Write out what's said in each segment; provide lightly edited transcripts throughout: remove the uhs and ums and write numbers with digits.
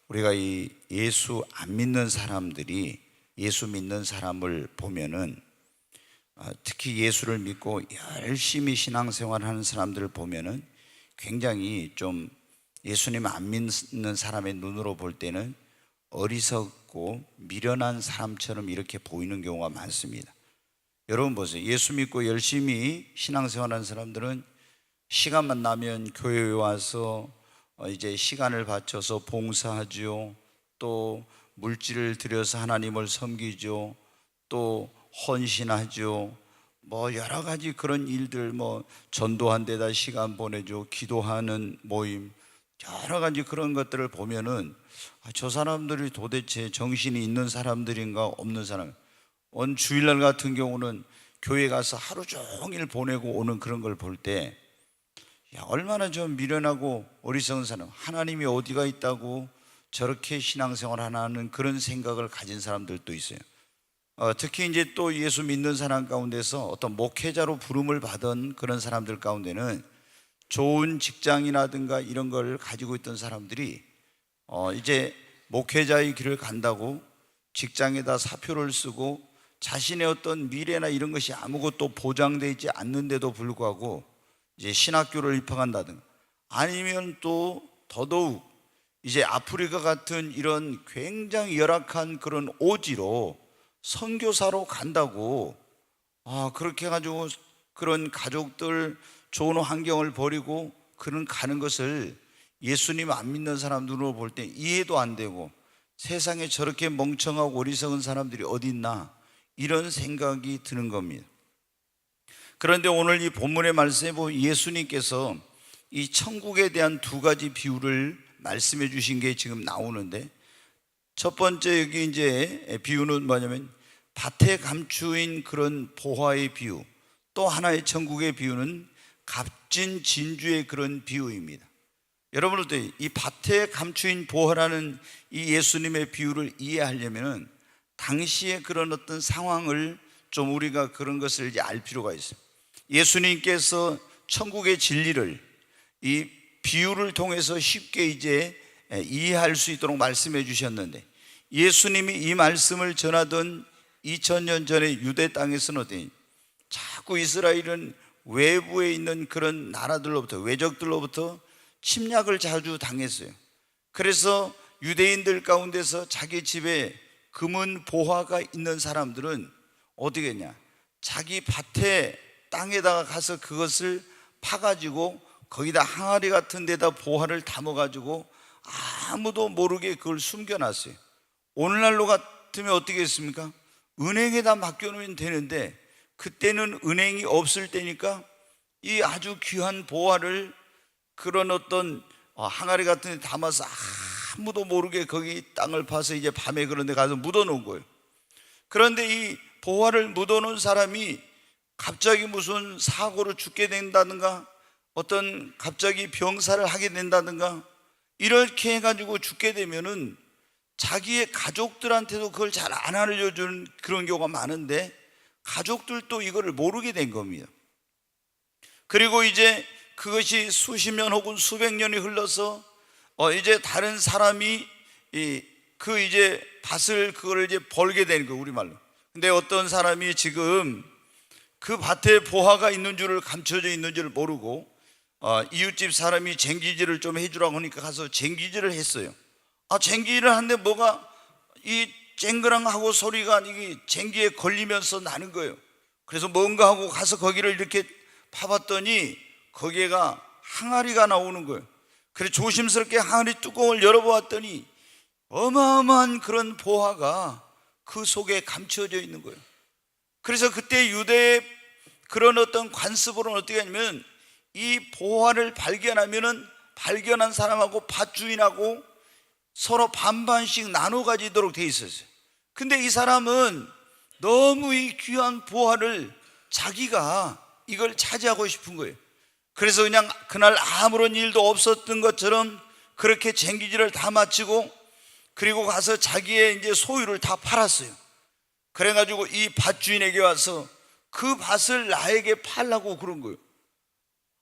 우리가 이 예수 안 믿는 사람들이 예수 믿는 사람을 보면은 특히 예수를 믿고 열심히 신앙생활하는 사람들을 보면은 굉장히 좀 예수님 안 믿는 사람의 눈으로 볼 때는 어리석고 미련한 사람처럼 이렇게 보이는 경우가 많습니다. 여러분 보세요. 예수 믿고 열심히 신앙생활하는 사람들은 시간만 나면 교회에 와서 이제 시간을 바쳐서 봉사하죠. 또 물질을 들여서 하나님을 섬기죠. 또 헌신하죠. 뭐 여러 가지 그런 일들, 뭐 전도한 데다 시간 보내죠. 기도하는 모임, 여러 가지 그런 것들을 보면은 저 사람들이 도대체 정신이 있는 사람들인가 없는 사람. 온 주일날 같은 경우는 교회 가서 하루 종일 보내고 오는 그런 걸 볼 때 얼마나 좀 미련하고 어리석은 사람, 하나님이 어디가 있다고 저렇게 신앙생활 하는 그런 생각을 가진 사람들도 있어요. 특히 이제 또 예수 믿는 사람 가운데서 어떤 목회자로 부름을 받은 그런 사람들 가운데는 좋은 직장이라든가 이런 걸 가지고 있던 사람들이 이제 목회자의 길을 간다고 직장에다 사표를 쓰고 자신의 어떤 미래나 이런 것이 아무것도 보장되어 있지 않는데도 불구하고 이제 신학교를 입학한다든가 아니면 또 더더욱 이제 아프리카 같은 이런 굉장히 열악한 그런 오지로 선교사로 간다고 그렇게 해가지고 그런 가족들 좋은 환경을 버리고 그런 가는 것을 예수님 안 믿는 사람들로 볼 때 이해도 안 되고 세상에 저렇게 멍청하고 어리석은 사람들이 어디 있나 이런 생각이 드는 겁니다. 그런데 오늘 이 본문의 말씀에 보면 예수님께서 이 천국에 대한 두 가지 비유를 말씀해 주신 게 지금 나오는데, 첫 번째 여기 이제 비유는 뭐냐면 밭에 감추인 그런 보화의 비유, 또 하나의 천국의 비유는 값진 진주의 그런 비유입니다. 여러분들 이 밭에 감추인 보화라는 이 예수님의 비유를 이해하려면 당시의 그런 어떤 상황을 좀 우리가 그런 것을 이제 알 필요가 있어요. 예수님께서 천국의 진리를 이 비유를 통해서 쉽게 이제 이해할 수 있도록 말씀해 주셨는데, 예수님이 이 말씀을 전하던 2000년 전에 유대 땅에서는 어때요? 자꾸 이스라엘은 외부에 있는 그런 나라들로부터, 외적들로부터 침략을 자주 당했어요. 그래서 유대인들 가운데서 자기 집에 금은 보화가 있는 사람들은 어떻게 했냐, 자기 밭에 땅에다가 가서 그것을 파가지고 거기다 항아리 같은 데다 보화를 담아가지고 아무도 모르게 그걸 숨겨놨어요. 오늘날로 같으면 어떻게 했습니까? 은행에다 맡겨놓으면 되는데 그때는 은행이 없을 때니까 이 아주 귀한 보화를 그런 어떤 항아리 같은 데 담아서 아무도 모르게 거기 땅을 파서 이제 밤에 그런 데 가서 묻어놓은 거예요. 그런데 이 보화를 묻어놓은 사람이 갑자기 무슨 사고로 죽게 된다든가 어떤 갑자기 병사를 하게 된다든가 이렇게 해가지고 죽게 되면은 자기의 가족들한테도 그걸 잘 안 알려주는 그런 경우가 많은데 가족들도 이거를 모르게 된 겁니다. 그리고 이제 그것이 수십 년 혹은 수백 년이 흘러서 이제 다른 사람이 그 이제 밭을 그걸 이제 벌게 되는 거예요, 우리말로. 근데 어떤 사람이 지금 그 밭에 보화가 있는 줄을, 감춰져 있는 줄을 모르고 이웃집 사람이 쟁기질을 좀 해주라고 하니까 가서 쟁기질을 했어요. 쟁기질을 하는데 뭐가 이 쨍그랑하고 소리가 이게 쟁기에 걸리면서 나는 거예요. 그래서 뭔가 하고 가서 거기를 이렇게 파봤더니 거기에가 항아리가 나오는 거예요. 그래서 조심스럽게 항아리 뚜껑을 열어보았더니 어마어마한 그런 보화가 그 속에 감춰져 있는 거예요. 그래서 그때 유대의 그런 어떤 관습으로는 어떻게 하냐면 이 보화를 발견하면은 발견한 사람하고 밭주인하고 서로 반반씩 나눠 가지도록 돼 있었어요. 근데 이 사람은 너무 이 귀한 보화를 자기가 이걸 차지하고 싶은 거예요. 그래서 그냥 그날 아무런 일도 없었던 것처럼 그렇게 쟁기질을 다 마치고 그리고 가서 자기의 이제 소유를 다 팔았어요. 그래가지고 이 밭주인에게 와서 그 밭을 나에게 팔라고 그런 거예요.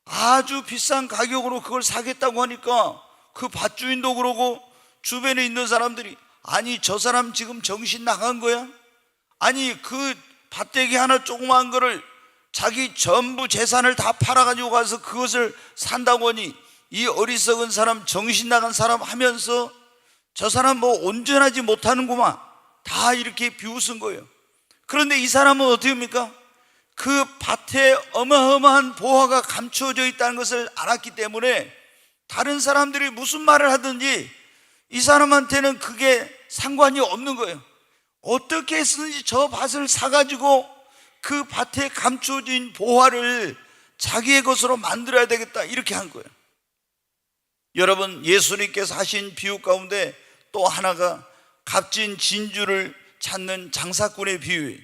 아주 비싼 가격으로 그걸 사겠다고 하니까 그 밭주인도 그러고 주변에 있는 사람들이 아니 저 사람 지금 정신 나간 거야? 아니 그 밭대기 하나 조그마한 거를 자기 전부 재산을 다 팔아가지고 가서 그것을 산다고 하니 이 어리석은 사람, 정신 나간 사람 하면서 저 사람 뭐 온전하지 못하는구만, 다 이렇게 비웃은 거예요. 그런데 이 사람은 어떻게 합니까? 그 밭에 어마어마한 보화가 감추어져 있다는 것을 알았기 때문에 다른 사람들이 무슨 말을 하든지 이 사람한테는 그게 상관이 없는 거예요. 어떻게 해서든지 저 밭을 사가지고 그 밭에 감추어진 보화를 자기의 것으로 만들어야 되겠다, 이렇게 한 거예요. 여러분, 예수님께서 하신 비유 가운데 또 하나가 값진 진주를 찾는 장사꾼의 비유예요.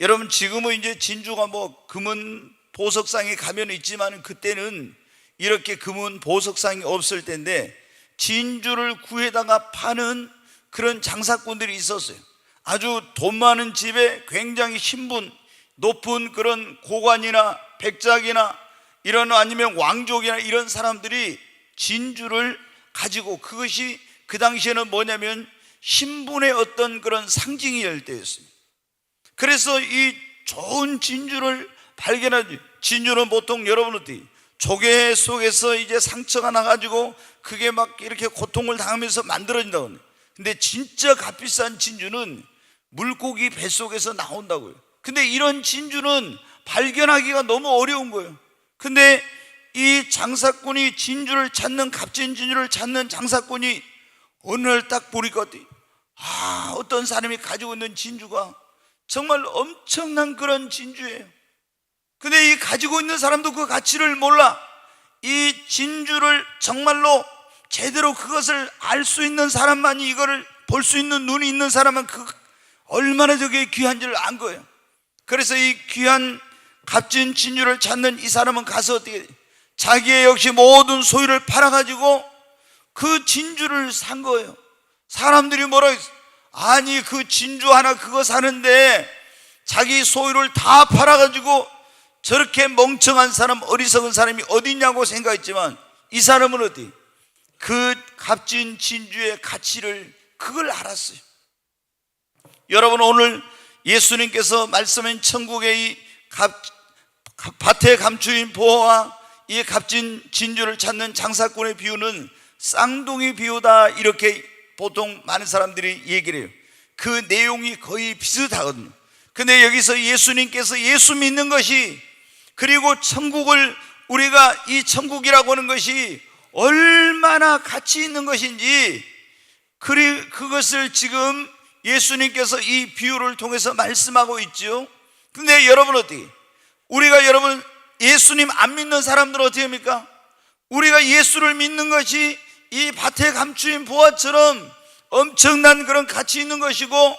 여러분, 지금은 이제 진주가 뭐 금은 보석상에 가면 있지만 그때는 이렇게 금은 보석상이 없을 텐데 진주를 구해다가 파는 그런 장사꾼들이 있었어요. 아주 돈 많은 집에 굉장히 신분 높은 그런 고관이나 백작이나 이런, 아니면 왕족이나 이런 사람들이 진주를 가지고, 그것이 그 당시에는 뭐냐면 신분의 어떤 그런 상징이 때였습니다. 그래서 이 좋은 진주를 발견하지, 진주는 보통 여러분 어떻게 조개 속에서 이제 상처가 나가지고 그게 막 이렇게 고통을 당하면서 만들어진다고 해요. 근데 진짜 값비싼 진주는 물고기 뱃속에서 나온다고요. 근데 이런 진주는 발견하기가 너무 어려운 거예요. 근데 이 장사꾼이 진주를 찾는, 값진 진주를 찾는 장사꾼이 어느 날 딱 보니까 어떤 사람이 가지고 있는 진주가 정말 엄청난 그런 진주예요. 근데 이 가지고 있는 사람도 그 가치를 몰라. 이 진주를 정말로 제대로 그것을 알 수 있는 사람만이, 이거를 볼 수 있는 눈이 있는 사람은 그 얼마나 저게 귀한지를 안 거예요. 그래서 이 귀한 값진 진주를 찾는 이 사람은 가서 어떻게 돼? 자기의 역시 모든 소유를 팔아가지고 그 진주를 산 거예요. 사람들이 뭐라 했어? 아니 그 진주 하나 그거 사는데 자기 소유를 다 팔아가지고 저렇게 멍청한 사람, 어리석은 사람이 어디 있냐고 생각했지만 이 사람은 어디? 그 값진 진주의 가치를, 그걸 알았어요. 여러분, 오늘 예수님께서 말씀한 천국의 이 밭에 감추인 보화와 이 값진 진주를 찾는 장사꾼의 비유는 쌍둥이 비유다, 이렇게 보통 많은 사람들이 얘기를 해요. 그 내용이 거의 비슷하거든요. 근데 여기서 예수님께서 예수 믿는 것이, 그리고 천국을, 우리가 이 천국이라고 하는 것이 얼마나 가치 있는 것인지 그것을 지금 예수님께서 이 비유를 통해서 말씀하고 있죠. 근데 여러분 어떻게, 우리가, 여러분 예수님 안 믿는 사람들은 어떻게 합니까? 우리가 예수를 믿는 것이 이 밭에 감추인 보화처럼 엄청난 그런 가치 있는 것이고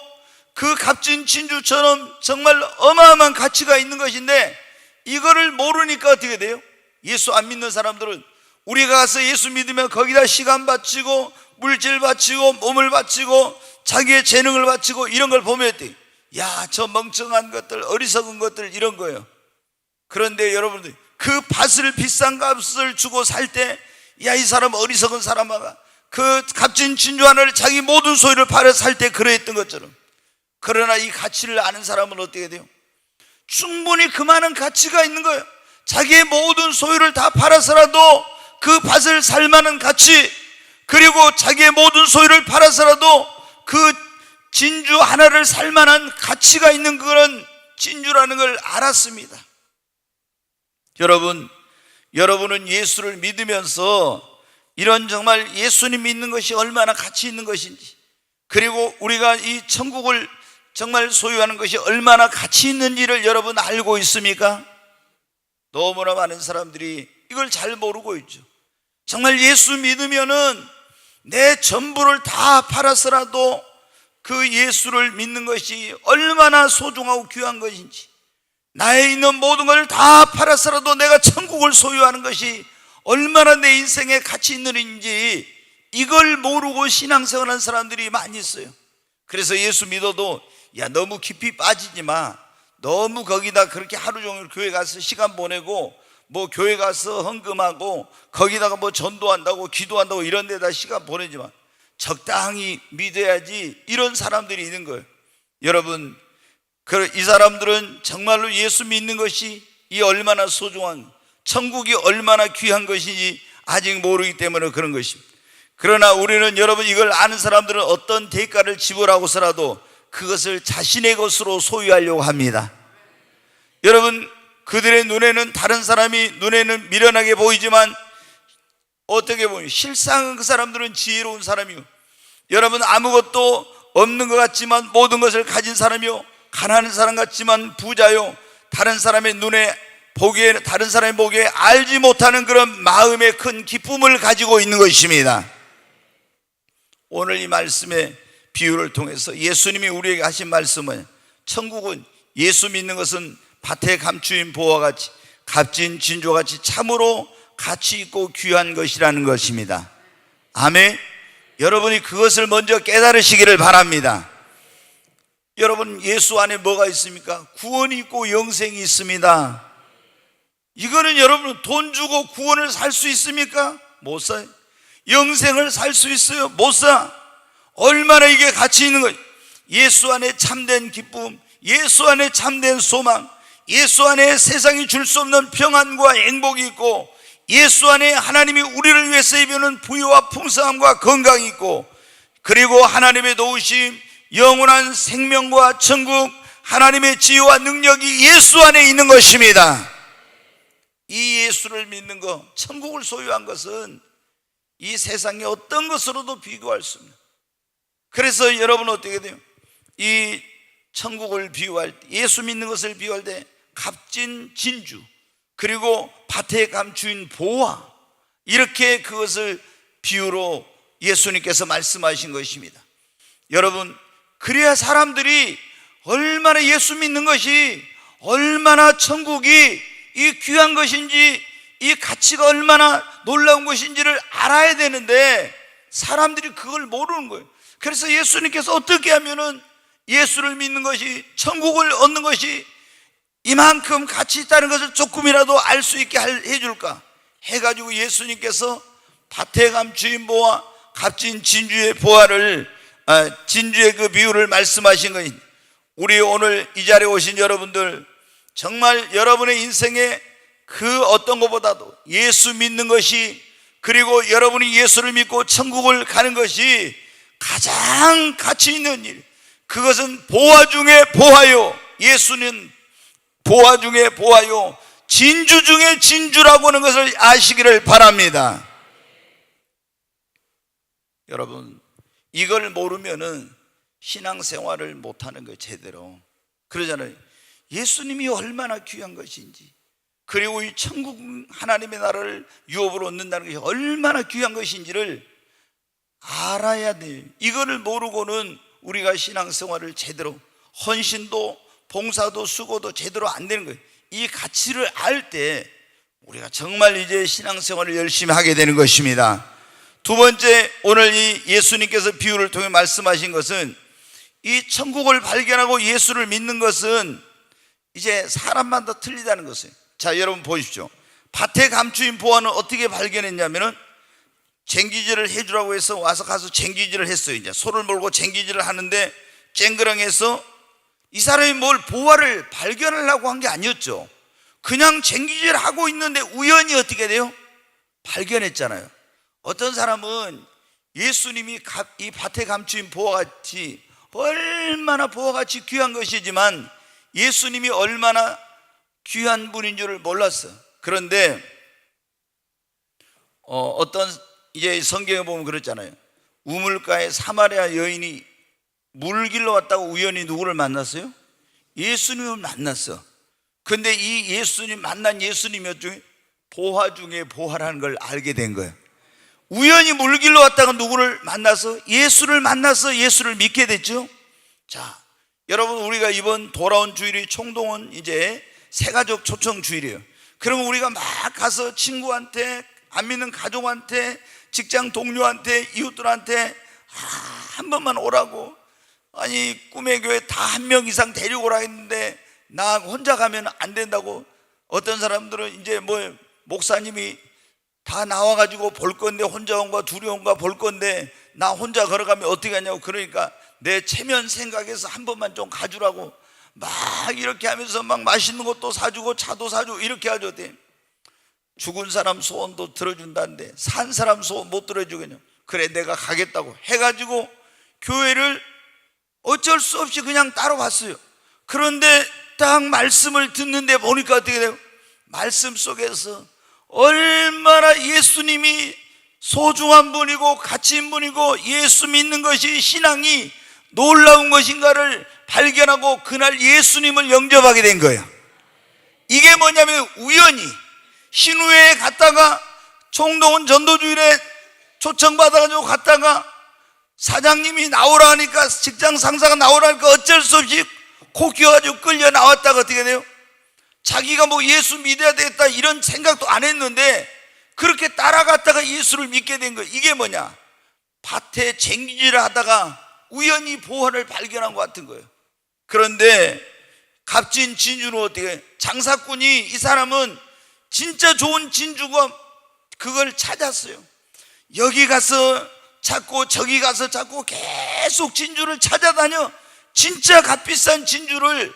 그 값진 진주처럼 정말 어마어마한 가치가 있는 것인데 이거를 모르니까 어떻게 돼요? 예수 안 믿는 사람들은 우리가 가서 예수 믿으면 거기다 시간 바치고 물질 바치고 몸을 바치고 자기의 재능을 바치고 이런 걸 보면 어때요? 야, 저 멍청한 것들, 어리석은 것들, 이런 거예요. 그런데 여러분들 그 밭을 비싼 값을 주고 살 때, 야, 이 사람 어리석은 사람아, 그 값진 진주 하나를 자기 모든 소유를 팔아 살 때 그러했던 것처럼, 그러나 이 가치를 아는 사람은 어떻게 돼요? 충분히 그 많은 가치가 있는 거예요. 자기의 모든 소유를 다 팔아서라도 그 밭을 살 만한 가치, 그리고 자기의 모든 소유를 팔아서라도 그 진주 하나를 살 만한 가치가 있는 그런 진주라는 걸 알았습니다. 여러분은 예수를 믿으면서 이런 정말 예수님 믿는 것이 얼마나 가치 있는 것인지, 그리고 우리가 이 천국을 정말 소유하는 것이 얼마나 가치 있는지를 여러분 알고 있습니까? 너무나 많은 사람들이 이걸 잘 모르고 있죠. 정말 예수 믿으면은 내 전부를 다 팔아서라도 그 예수를 믿는 것이 얼마나 소중하고 귀한 것인지, 나에 있는 모든 걸 다 팔아서라도 내가 천국을 소유하는 것이 얼마나 내 인생에 가치 있는 일인지, 이걸 모르고 신앙생활하는 사람들이 많이 있어요. 그래서 예수 믿어도 야, 너무 깊이 빠지지 마, 너무 거기다 그렇게 하루 종일 교회 가서 시간 보내고 뭐 교회 가서 헌금하고 거기다가 뭐 전도한다고 기도한다고 이런 데다 시간 보내지 마. 적당히 믿어야지, 이런 사람들이 있는 거예요. 여러분, 이 사람들은 정말로 예수 믿는 것이 이 얼마나 소중한, 천국이 얼마나 귀한 것인지 아직 모르기 때문에 그런 것입니다. 그러나 우리는, 여러분, 이걸 아는 사람들은 어떤 대가를 지불하고서라도 그것을 자신의 것으로 소유하려고 합니다. 여러분, 그들의 눈에는, 다른 사람이 눈에는 미련하게 보이지만 어떻게 보면 실상은 그 사람들은 지혜로운 사람이요, 여러분, 아무것도 없는 것 같지만 모든 것을 가진 사람이요, 가난한 사람 같지만 부자요, 다른 사람의 눈에 보기에, 다른 사람이 보기에 알지 못하는 그런 마음의 큰 기쁨을 가지고 있는 것입니다. 오늘 이 말씀의 비유를 통해서 예수님이 우리에게 하신 말씀은, 천국은 예수 믿는 것은 밭에 감추인 보와 같이, 값진 진주와 같이 참으로 가치 있고 귀한 것이라는 것입니다. 아멘. 여러분이 그것을 먼저 깨달으시기를 바랍니다. 여러분, 예수 안에 뭐가 있습니까? 구원이 있고 영생이 있습니다. 이거는 여러분, 돈 주고 구원을 살 수 있습니까? 못 사요. 영생을 살 수 있어요? 못 사. 얼마나 이게 가치 있는 거예요. 예수 안에 참된 기쁨, 예수 안에 참된 소망, 예수 안에 세상이 줄 수 없는 평안과 행복이 있고, 예수 안에 하나님이 우리를 위해서 입히는 부유와 풍성함과 건강이 있고, 그리고 하나님의 도우심, 영원한 생명과 천국, 하나님의 지혜와 능력이 예수 안에 있는 것입니다. 이 예수를 믿는 것, 천국을 소유한 것은 이 세상의 어떤 것으로도 비교할 수 없는. 그래서 여러분 어떻게 돼요? 이 천국을 비유할 때, 예수 믿는 것을 비유할 때 값진 진주, 그리고 밭에 감추인 보화, 이렇게 그것을 비유로 예수님께서 말씀하신 것입니다. 여러분, 그래야 사람들이 얼마나 예수 믿는 것이, 얼마나 천국이 이 귀한 것인지, 이 가치가 얼마나 놀라운 것인지를 알아야 되는데 사람들이 그걸 모르는 거예요. 그래서 예수님께서 어떻게 하면은 예수를 믿는 것이, 천국을 얻는 것이 이만큼 가치 있다는 것을 조금이라도 알 수 있게 해줄까 해가지고 예수님께서 밭에 감추인 보화, 값진 진주의 보화를, 진주의 그 비유를 말씀하신 거예요. 우리 오늘 이 자리에 오신 여러분들, 정말 여러분의 인생에 그 어떤 것보다도 예수 믿는 것이, 그리고 여러분이 예수를 믿고 천국을 가는 것이 가장 가치 있는 일, 그것은 보화 중에 보화요, 예수는 보화 중에 보화요, 진주 중에 진주라고 하는 것을 아시기를 바랍니다. 여러분, 이걸 모르면은 신앙생활을 못하는 거예요. 제대로. 그러잖아요. 예수님이 얼마나 귀한 것인지, 그리고 이 천국, 하나님의 나라를 유업으로 얻는다는 것이 얼마나 귀한 것인지를 알아야 돼요. 이거를 모르고는 우리가 신앙생활을 제대로, 헌신도 봉사도 수고도 제대로 안 되는 거예요. 이 가치를 알 때 우리가 정말 이제 신앙생활을 열심히 하게 되는 것입니다. 두 번째, 오늘 이 예수님께서 비유를 통해 말씀하신 것은, 이 천국을 발견하고 예수를 믿는 것은 이제 사람마다 틀리다는 것이에요. 자, 여러분 보십시오. 밭에 감추인 보화는 어떻게 발견했냐면은, 쟁기질을 해주라고 해서 와서 가서 쟁기질을 했어요. 이제 소를 몰고 쟁기질을 하는데 쨍그랑해서, 이 사람이 뭘 보화를 발견하려고 한 게 아니었죠. 그냥 쟁기질을 하고 있는데 우연히 어떻게 돼요? 발견했잖아요. 어떤 사람은 예수님이 이 밭에 감추인 보화같이, 얼마나 보화같이 귀한 것이지만 예수님이 얼마나 귀한 분인 줄을 몰랐어. 그런데 어떤, 이제 성경에 보면 그렇잖아요. 우물가에 사마리아 여인이 물 길러 왔다고 우연히 누구를 만났어요? 예수님을 만났어. 근데 이 예수님, 만난 예수님이었죠. 보화 중에 보화라는 걸 알게 된 거예요. 우연히 물 길러 왔다가 누구를 만나서, 예수를 만나서 예수를 믿게 됐죠. 자, 여러분, 우리가 이번 돌아온 주일이 총동원 이제 새가족 초청 주일이에요. 그러면 우리가 막 가서 친구한테, 안 믿는 가족한테, 직장 동료한테, 이웃들한테 한 번만 오라고, 아니 꿈의 교회 다 한 명 이상 데리고 오라 했는데 나 혼자 가면 안 된다고. 어떤 사람들은 이제 뭐 목사님이 다 나와가지고 볼 건데, 혼자 온가 둘이 온가 볼 건데 나 혼자 걸어가면 어떻게 하냐고. 그러니까 내 체면 생각해서 한 번만 좀 가주라고 막 이렇게 하면서 막 맛있는 것도 사주고 차도 사주고 이렇게 하죠. 죽은 사람 소원도 들어준다는데 산 사람 소원 못 들어주겠냐. 그래 내가 가겠다고 해가지고 교회를 어쩔 수 없이 그냥 따라갔어요. 그런데 딱 말씀을 듣는데 보니까 어떻게 돼요? 말씀 속에서 얼마나 예수님이 소중한 분이고 가치인 분이고 예수 믿는 것이 신앙이 놀라운 것인가를 발견하고 그날 예수님을 영접하게 된 거예요. 이게 뭐냐면 우연히 신우회에 갔다가 총동원 전도주일에 초청받아가지고 갔다가 사장님이 나오라 하니까 직장 상사가 나오라 하니까 어쩔 수 없이 코 끼어가지고 끌려 나왔다가 어떻게 돼요? 자기가 뭐 예수 믿어야 되겠다 이런 생각도 안 했는데 그렇게 따라갔다가 예수를 믿게 된 거예요. 이게 뭐냐? 밭에 쟁기질을 하다가 우연히 보화를 발견한 것 같은 거예요. 그런데 값진 진주는 어떻게 장사꾼이 이 사람은 진짜 좋은 진주가 그걸 찾았어요. 여기 가서 찾고 저기 가서 찾고 계속 진주를 찾아다녀 진짜 값비싼 진주를.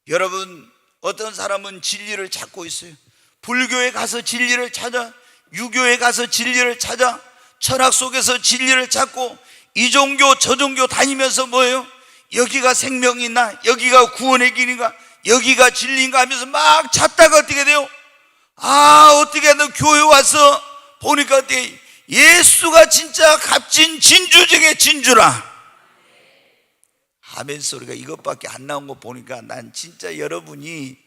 여러분 어떤 사람은 진리를 찾고 있어요. 불교에 가서 진리를 찾아, 유교에 가서 진리를 찾아, 철학 속에서 진리를 찾고 이 종교 저 종교 다니면서 뭐예요? 여기가 생명이나 여기가 구원의 길인가 여기가 진리인가 하면서 막 찾다가 어떻게 돼요? 어떻게 하든 교회 와서 보니까 어떻게 예수가 진짜 값진 진주 중에 진주라. 아멘 소리가 이것밖에 안 나온 거 보니까 난 진짜 여러분이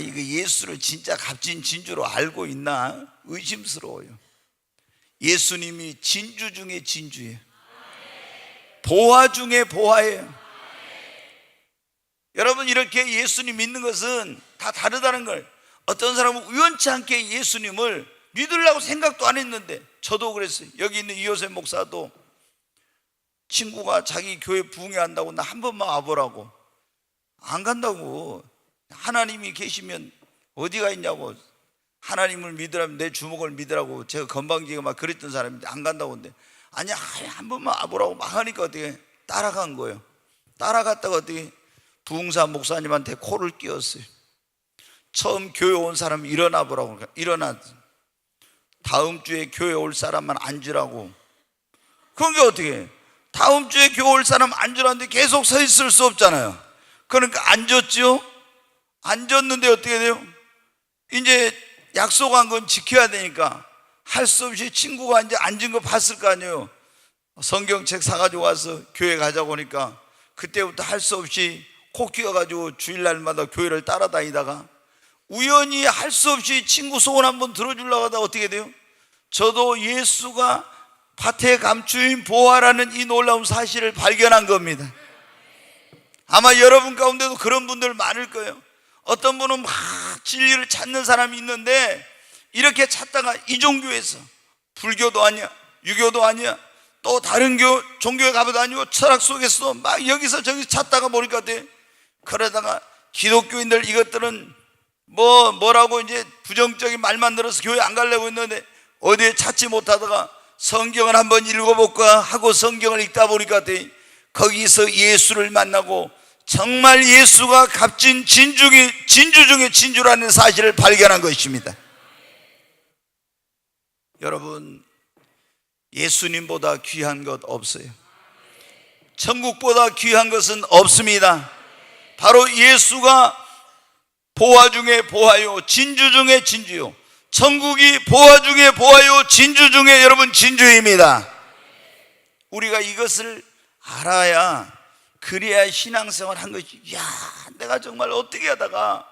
이거 예수를 진짜 값진 진주로 알고 있나 의심스러워요. 예수님이 진주 중에 진주예요. 보화 중에 보화예요. 여러분 이렇게 예수님 믿는 것은 다 다르다는 걸. 어떤 사람은 우연치 않게 예수님을 믿으려고 생각도 안 했는데 저도 그랬어요. 여기 있는 이호셉 목사도 친구가 자기 교회 부흥회한다고 나 한 번만 와보라고. 안 간다고. 하나님이 계시면 어디가 있냐고. 하나님을 믿으라면 내 주먹을 믿으라고 제가 건방지게 막 그랬던 사람인데 안 간다고 하는데 아니야 한 번만 와보라고 막 하니까 어떻게 따라간 거예요. 따라갔다가 어떻게 부흥사 목사님한테 코를 끼웠어요. 처음 교회 온 사람 일어나 보라고. 그러니까 일어나. 다음 주에 교회 올 사람만 앉으라고. 그게 어떻게 다음 주에 교회 올 사람 앉으라는데 계속 서 있을 수 없잖아요. 그러니까 앉았죠. 앉았는데 어떻게 돼요? 이제 약속한 건 지켜야 되니까 할 수 없이 친구가 이제 앉은 거 봤을 거 아니에요. 성경책 사가지고 와서 교회 가자고 하니까 그때부터 할 수 없이 코 끼어가지고 주일날마다 교회를 따라다니다가 우연히 할 수 없이 친구 소원 한번 들어주려고 하다가 어떻게 돼요? 저도 예수가 밭에 감추인 보화라는 이 놀라운 사실을 발견한 겁니다. 아마 여러분 가운데도 그런 분들 많을 거예요. 어떤 분은 막 진리를 찾는 사람이 있는데 이렇게 찾다가 이 종교에서 불교도 아니야 유교도 아니야 또 다른 종교에 가봐도 아니고 철학 속에서도 막 여기서 저기서 찾다가 보니까 돼. 그러다가 기독교인들 이것들은 뭐라고 이제 부정적인 말만 들어서 교회 안 가려고 했는데 어디에 찾지 못하다가 성경을 한번 읽어볼까 하고 성경을 읽다 보니까 돼. 거기서 예수를 만나고 정말 예수가 값진 진주 중에 진주라는 사실을 발견한 것입니다. 여러분 예수님보다 귀한 것 없어요. 천국보다 귀한 것은 없습니다. 바로 예수가 보화 중에 보화요 진주 중에 진주요. 천국이 보화 중에 보화요 진주 중에 여러분 진주입니다. 우리가 이것을 알아야 그래야 신앙생활 한 것이 내가 정말 어떻게 하다가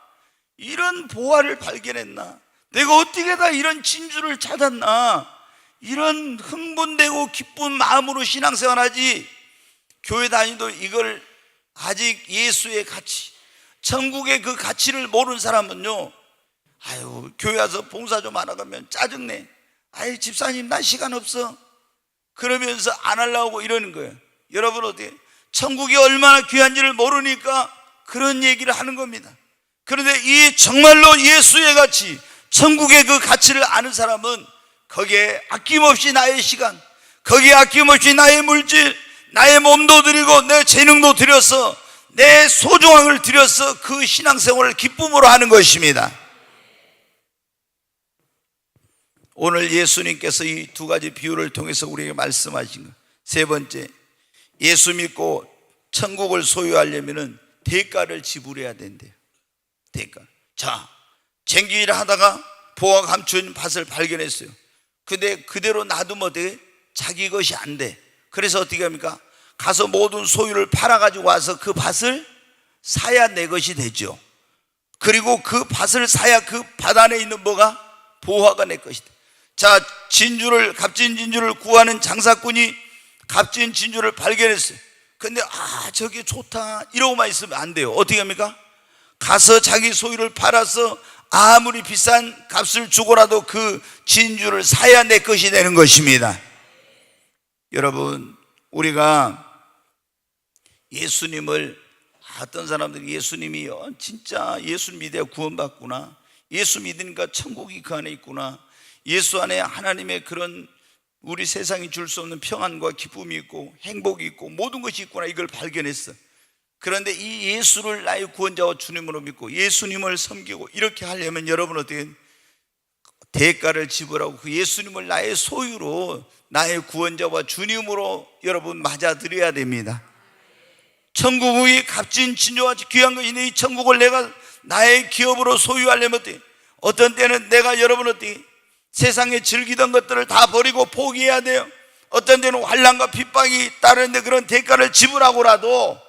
이런 보화를 발견했나, 내가 어떻게 하다가 이런 진주를 찾았나, 이런 흥분되고 기쁜 마음으로 신앙생활 하지. 교회 다니도 이걸 아직 예수의 가치, 천국의 그 가치를 모르는 사람은요, 교회 와서 봉사 좀 안 하면 짜증내. 집사님 나 시간 없어 그러면서 안 하려고 이러는 거예요. 여러분 어떻게 천국이 얼마나 귀한지를 모르니까 그런 얘기를 하는 겁니다. 그런데 이 정말로 예수의 가치, 천국의 그 가치를 아는 사람은 거기에 아낌없이 나의 시간, 거기에 아낌없이 나의 물질, 나의 몸도 드리고 내 재능도 드려서 내 소중한 걸 드려서 그 신앙생활을 기쁨으로 하는 것입니다. 오늘 예수님께서 이 두 가지 비유를 통해서 우리에게 말씀하신 것. 세 번째, 예수 믿고 천국을 소유하려면 대가를 지불해야 된대요. 대가. 자, 쟁기를 하다가 보화가 감춘 밭을 발견했어요. 근데 그대로 놔두면 어떻게? 자기 것이 안 돼. 그래서 어떻게 합니까? 가서 모든 소유를 팔아가지고 와서 그 밭을 사야 내 것이 되죠. 그리고 그 밭을 사야 그 밭 안에 있는 뭐가? 보화가 내 것이다. 자, 값진 진주를 구하는 장사꾼이 값진 진주를 발견했어요. 근데 저게 좋다 이러고만 있으면 안 돼요. 어떻게 합니까? 가서 자기 소유를 팔아서 아무리 비싼 값을 주고라도 그 진주를 사야 내 것이 되는 것입니다. 여러분, 우리가 예수님을, 어떤 사람들이 예수님이 진짜 예수 믿어야 구원받구나, 예수 믿으니까 천국이 그 안에 있구나, 예수 안에 하나님의 그런 우리 세상이 줄 수 없는 평안과 기쁨이 있고 행복이 있고 모든 것이 있구나, 이걸 발견했어. 그런데 이 예수를 나의 구원자와 주님으로 믿고 예수님을 섬기고 이렇게 하려면 여러분 어떻게 대가를 지불하고 그 예수님을 나의 소유로, 나의 구원자와 주님으로 여러분 맞아들여야 됩니다. 천국이 값진 진주와 귀한 것이니 이 천국을 내가 나의 기업으로 소유하려면 어떻게? 어떤 때는 내가 여러분 어떻게 세상에 즐기던 것들을 다 버리고 포기해야 돼요. 어떤 때는 환난과 핍박이 따르는데 그런 대가를 지불하고라도,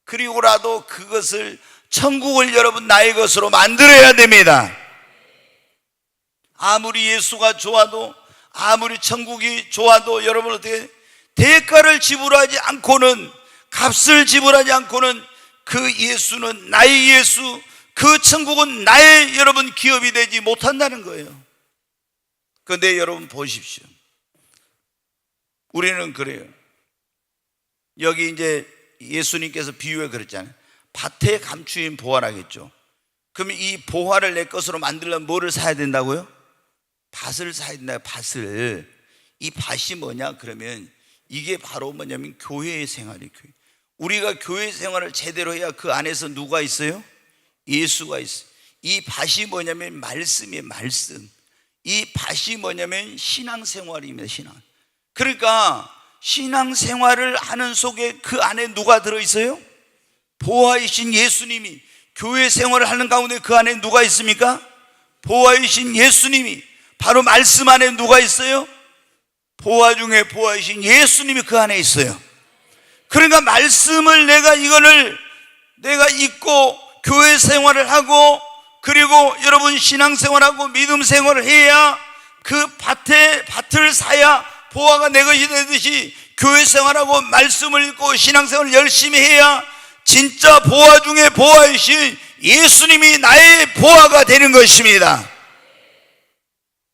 그리고라도 그것을, 천국을 여러분 나의 것으로 만들어야 됩니다. 아무리 예수가 좋아도, 아무리 천국이 좋아도 여러분 어떻게 대가를 지불하지 않고는, 값을 지불하지 않고는 그 예수는 나의 예수, 그 천국은 나의 여러분 기업이 되지 못한다는 거예요. 그런데 여러분 보십시오. 우리는 그래요. 여기 이제 예수님께서 비유에 그랬잖아요. 밭에 감추인 보화라겠죠. 그러면 이 보화를 내 것으로 만들려면 뭐를 사야 된다고요? 밭을 사야 된다. 밭을. 이 밭이 뭐냐 그러면 이게 바로 뭐냐면 교회의 생활이에요. 우리가 교회 생활을 제대로 해야 그 안에서 누가 있어요? 예수가 있어요. 이 밭이 뭐냐면 말씀이에요. 말씀. 이 밭이 뭐냐면 신앙생활입니다. 신앙. 그러니까 신앙생활을 하는 속에 그 안에 누가 들어있어요? 보화이신 예수님이. 교회 생활을 하는 가운데 그 안에 누가 있습니까? 보화이신 예수님이. 바로 말씀 안에 누가 있어요? 보화 중에 보화이신 예수님이 그 안에 있어요. 그러니까 말씀을 내가 잊고 교회 생활을 하고, 그리고 여러분 신앙생활하고 믿음 생활을 해야 그 밭을 사야 보화가 내 것이 되듯이 교회 생활하고 말씀을 읽고 신앙생활을 열심히 해야 진짜 보화 중에 보화이신 예수님이 나의 보화가 되는 것입니다.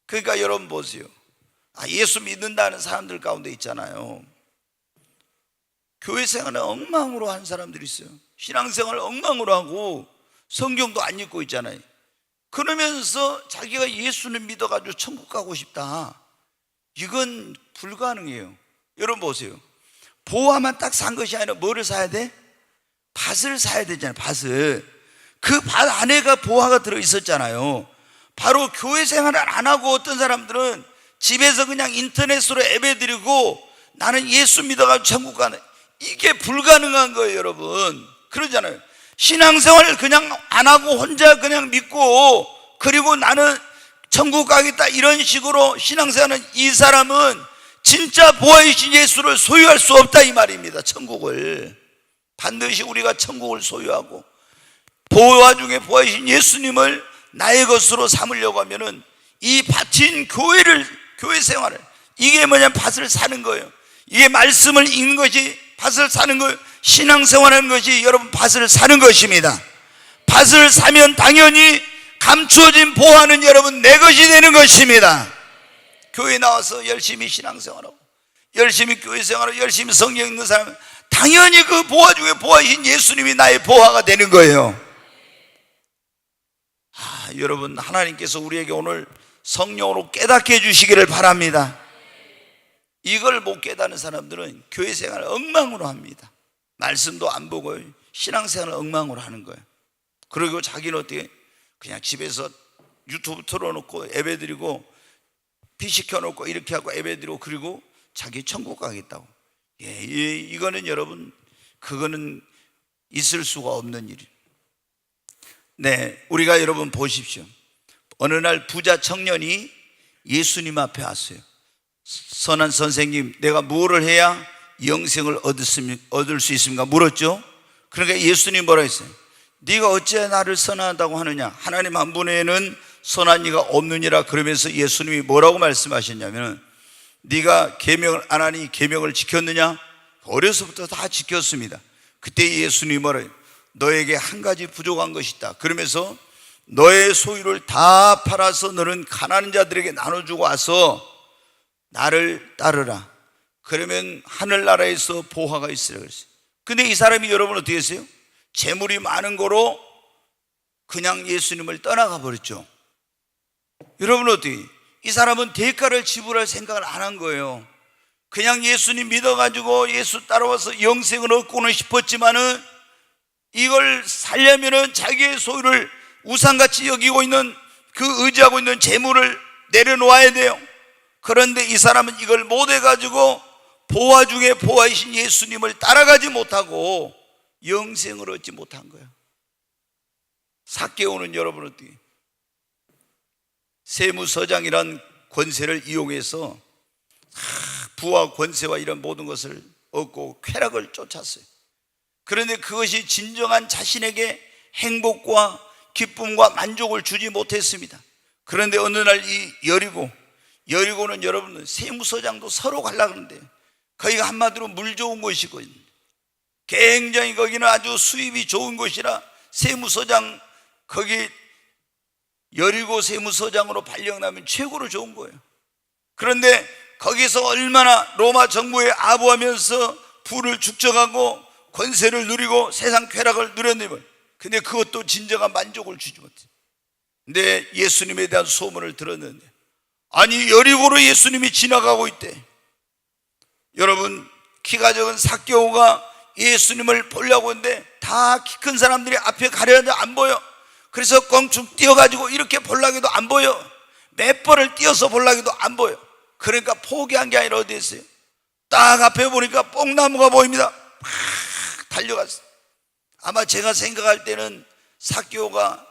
그러니까 여러분 보세요. 예수 믿는다는 사람들 가운데 있잖아요. 교회 생활을 엉망으로 한 사람들이 있어요. 신앙생활을 엉망으로 하고 성경도 안 읽고 있잖아요. 그러면서 자기가 예수를 믿어가지고 천국 가고 싶다, 이건 불가능해요. 여러분 보세요. 보화만 딱 산 것이 아니라 뭐를 사야 돼? 밭을 사야 되잖아요. 밭을. 그 밭 안에가 보화가 들어있었잖아요. 바로 교회 생활을 안 하고 어떤 사람들은 집에서 그냥 인터넷으로 예배드리고 나는 예수 믿어가지고 천국 가는, 이게 불가능한 거예요. 여러분 그러잖아요. 신앙생활을 그냥 안 하고 혼자 그냥 믿고 그리고 나는 천국 가겠다 이런 식으로 신앙생활하는 이 사람은 진짜 보화이신 예수를 소유할 수 없다 이 말입니다. 천국을 반드시 우리가 천국을 소유하고 보화 중에 보화이신 예수님을 나의 것으로 삼으려고 하면은 이 밭인 교회 생활을, 이게 뭐냐면 밭을 사는 거예요. 이게 말씀을 읽는 것이 밭을 사는 거예요. 신앙생활하는 것이 여러분 밭을 사는 것입니다. 밭을 사면 당연히 감추어진 보화는 여러분 내 것이 되는 것입니다. 교회 나와서 열심히 신앙생활하고 열심히 교회 생활하고 열심히 성경 읽는 사람은 당연히 그 보화 중에 보화이신 예수님이 나의 보화가 되는 거예요. 여러분 하나님께서 우리에게 오늘 성령으로 깨닫게 해주시기를 바랍니다. 이걸 못 깨닫는 사람들은 교회 생활을 엉망으로 합니다. 말씀도 안 보고 신앙생활을 엉망으로 하는 거예요. 그리고 자기는 어떻게 그냥 집에서 유튜브 틀어놓고 예배드리고 PC 켜놓고 이렇게 하고 예배드리고 그리고 자기 천국 가겠다고. 이거는 여러분, 그거는 있을 수가 없는 일이에요. 네, 우리가 여러분 보십시오. 어느 날 부자 청년이 예수님 앞에 왔어요. 선한 선생님, 내가 무엇을 해야 영생을 얻을 수 있습니까? 물었죠. 그러니까 예수님 뭐라 했어요? 네가 어찌 나를 선하다고 하느냐? 하나님 한 분에는 선한 이가 없느니라. 그러면서 예수님이 뭐라고 말씀하셨냐면, 네가 계명을 안 하니 계명을 지켰느냐? 어려서부터 다 지켰습니다. 그때 예수님이 뭐래요? 너에게 한 가지 부족한 것이 있다. 그러면서 너의 소유를 다 팔아서 너는 가난한 자들에게 나눠주고 와서 나를 따르라. 그러면 하늘나라에서 보화가 있으라 그랬어요. 근데 이 사람이 여러분 어떻게 했어요? 재물이 많은 거로 그냥 예수님을 떠나가 버렸죠. 여러분 어떻게? 이 사람은 대가를 지불할 생각을 안 한 거예요. 그냥 예수님 믿어가지고 예수 따라와서 영생을 얻고는 싶었지만은 이걸 살려면은 자기의 소유를 우상같이 여기고 있는 그 의지하고 있는 재물을 내려놓아야 돼요. 그런데 이 사람은 이걸 못 해가지고 보화 중에 보화이신 예수님을 따라가지 못하고 영생을 얻지 못한 거예요. 삭개오는 여러분 어떻게? 세무서장이란 권세를 이용해서 부와 권세와 이런 모든 것을 얻고 쾌락을 쫓았어요. 그런데 그것이 진정한 자신에게 행복과 기쁨과 만족을 주지 못했습니다. 그런데 어느 날 이 여리고는 여러분 세무서장도 서로 가려고 하는데 거기가 한마디로 물 좋은 곳이거든요. 굉장히 거기는 아주 수입이 좋은 곳이라 세무서장 거기 여리고 세무서장으로 발령나면 최고로 좋은 거예요. 그런데 거기서 얼마나 로마 정부에 아부하면서 부를 축적하고 권세를 누리고 세상 쾌락을 누렸냐면, 근데 그것도 진정한 만족을 주지 못해요. 근데 예수님에 대한 소문을 들었는데, 아니 여리고로 예수님이 지나가고 있대. 여러분, 키가 적은 삭개오가 예수님을 보려고 했는데 다 키 큰 사람들이 앞에 가려는데 안 보여. 그래서 껑충 뛰어가지고 이렇게 보려고 해도 안 보여. 몇 번을 뛰어서 보려고 해도 안 보여. 그러니까 포기한 게 아니라 어디 있어요? 딱 앞에 보니까 뽕나무가 보입니다. 막 달려갔어요. 아마 제가 생각할 때는 삭개오가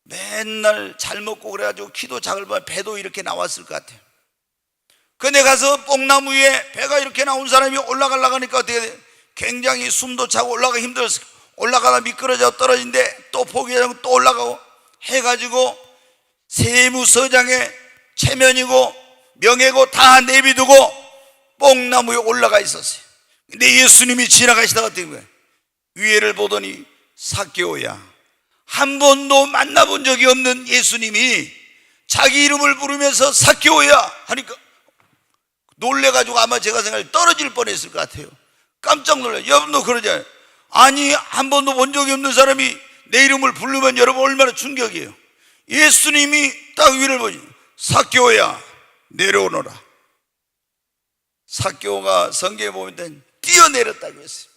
맨날 잘 먹고 그래가지고 키도 작을 뻔 배도 이렇게 나왔을 것 같아요. 근데 가서 뽕나무 위에 배가 이렇게 나온 사람이 올라가려고 하니까 어떻게 돼요? 굉장히 숨도 차고 올라가기 힘들었어요. 올라가다 미끄러져 떨어진데 또 포기하고 또 올라가고 해가지고 세무서장의 체면이고 명예고 다 내비두고 뽕나무에 올라가 있었어요. 근데 예수님이 지나가시다가 어떤 거예요? 위에를 보더니 삭개오야, 한 번도 만나본 적이 없는 예수님이 자기 이름을 부르면서 삭개오야 하니까 놀래가지고 아마 제가 생각해 떨어질 뻔했을 것 같아요. 깜짝 놀라요. 여러분도 그러잖아요. 아니 한 번도 본 적이 없는 사람이 내 이름을 부르면 여러분 얼마나 충격이에요. 예수님이 딱 위를 보니 삭개오야 내려오너라. 삭개오가 성경에 보면 뛰어내렸다고 했어요.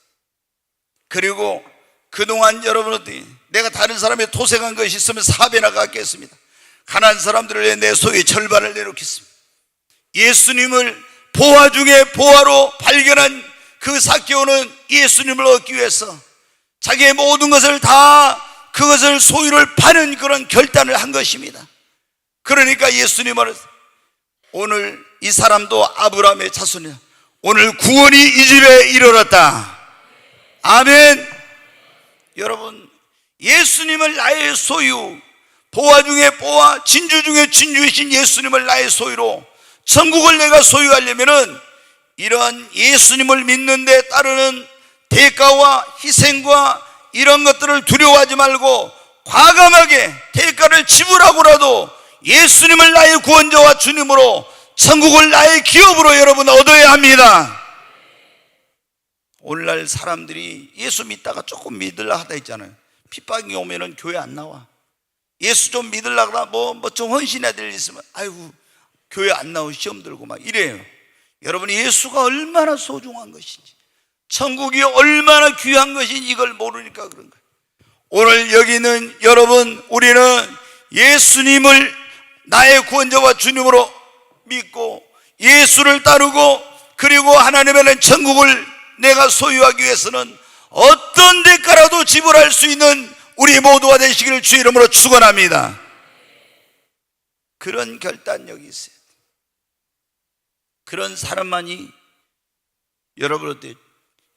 그리고 그동안 여러분 어떻게, 내가 다른 사람의 토색한 것이 있으면 4배나 갚겠습니다. 가난한 사람들을 위해 내 소유의 절반을 내놓겠습니다. 예수님을 보화 중에 보화로 발견한 그 삭개오는 예수님을 얻기 위해서 자기의 모든 것을 다 그것을 소유를 파는 그런 결단을 한 것입니다. 그러니까 예수님은 오늘 이 사람도 아브라함의 자손이야. 오늘 구원이 이 집에 이르렀다. 아멘. 여러분, 예수님을 나의 소유, 보화 중에 보화, 진주 중에 진주이신 예수님을 나의 소유로 천국을 내가 소유하려면은 이러한 예수님을 믿는 데 따르는 대가와 희생과 이런 것들을 두려워하지 말고 과감하게 대가를 지불하고라도 예수님을 나의 구원자와 주님으로 천국을 나의 기업으로 여러분 얻어야 합니다. 오늘날 사람들이 예수 믿다가 조금 믿으려 하다 있잖아요. 핍박이 오면은 교회 안 나와. 예수 좀 믿으려고 뭐 좀 헌신해야 될 일 있으면 아이고 교회 안 나오고 시험 들고 막 이래요. 여러분, 예수가 얼마나 소중한 것인지, 천국이 얼마나 귀한 것인지 이걸 모르니까 그런 거예요. 오늘 여기 있는 여러분, 우리는 예수님을 나의 구원자와 주님으로 믿고 예수를 따르고, 그리고 하나님의 천국을 내가 소유하기 위해서는 어떤 대가라도 지불할 수 있는 우리 모두가 되시기를 주 이름으로 축원합니다. 그런 결단력이 있어요. 그런 사람만이 여러분 어때요?